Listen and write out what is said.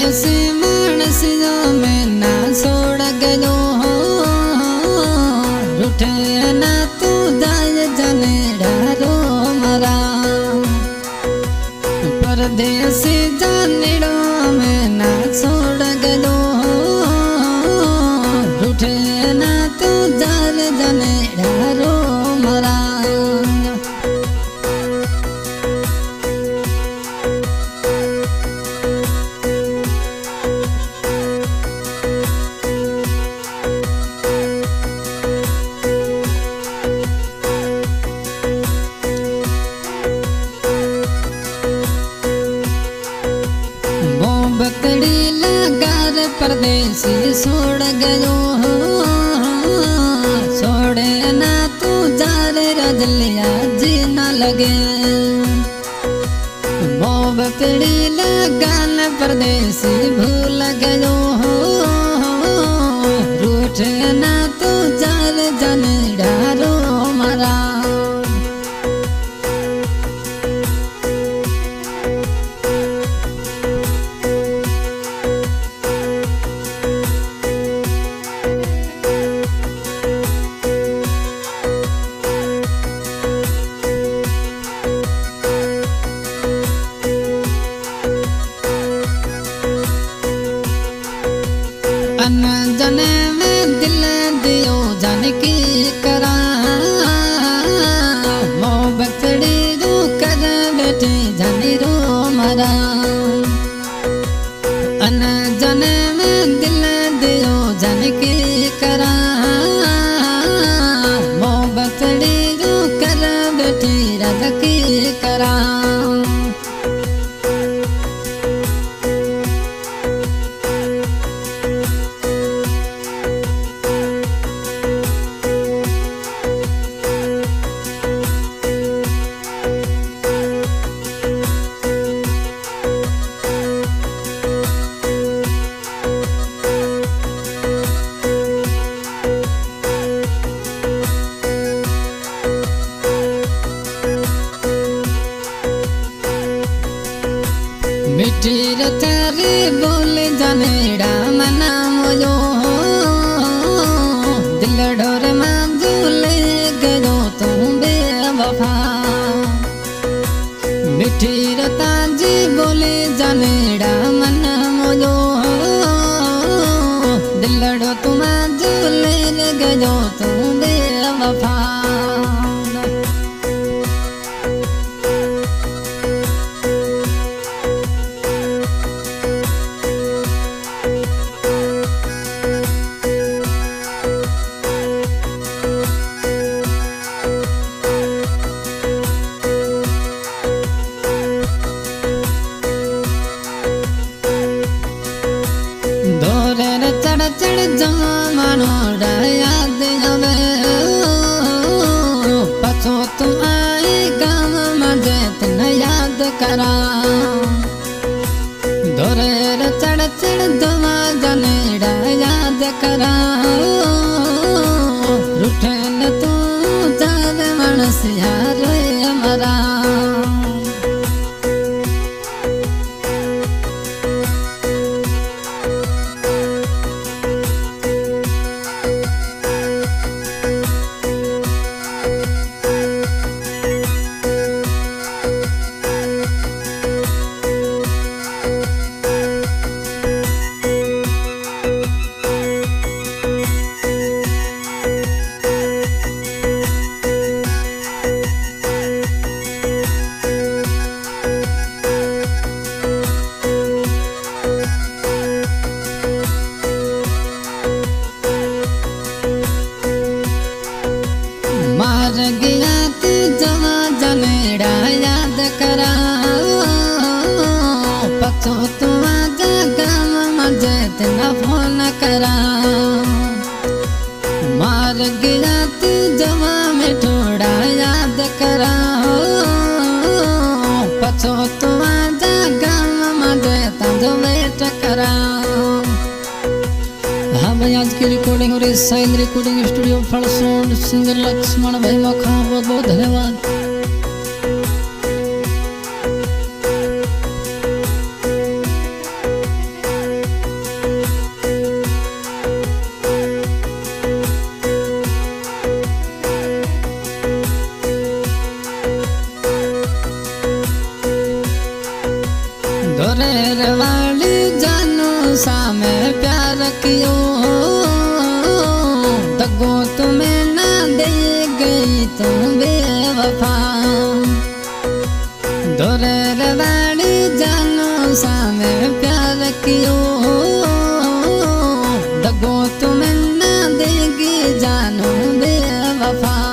परदेसी मानस जो मैं ना छोड़ गयो हो रूठे ना तू जाय जने डारो मरा परदेसी जानिड़ो मैं ना छोड़ गयो हो रूठे ना तू जाय जने डारो मरा बकड़ी लगार परदेसी छोड़ गयो हो छोड़े ना तू जारे रजलिया जी न लगे मो बकड़ी लगान परदेसी भूल गयो हो रूठे ना तू जारे जन डारो मरा जने में दिल दियो जान की करा मो बकड़ी रू कर बैठे जानी रो मरा अन जने में दिल दियो जान की करा मो बकड़ी रू कर बैठे रात की करा मिठी तेरी बोल जनेड़ा मना मोयो दिल ढोर में झूले गयो तुम बेवफा मिठी ताजी बोले जनेड़ा मना मोयो दिल ढो तुम झूले गयो तुम बेवफा चढ़ चढ़ जमानो याद हवे पछो तुम आए गाँव मजे तन याद करा दोरे चढ़ चढ़ जमा जनेड़ा याद करा रूठे न तू जावे मनस यार मरा मार गया तू जमा जनेड़ा याद करा पछो तुम गाँव मजे तेना फोन करा मार गया तू जमा में थोड़ा याद करा पछो तुम गाँव मजे ताजो वेट करा। हाँ भाई, आज की रिकॉर्डिंग और साइन रिकॉर्डिंग स्टूडियो फल साउंड सिंगर लक्ष्मण भाई मखा, बहुत बहुत धन्यवाद। मेरे वाली जानू सामे प्यार कियो दगो तुम्हें ना दे गई तुम बेवफा दोरेर वाली जानू सामे प्यार कियो दगो तुम्हें ना देगी जानू बेवफा।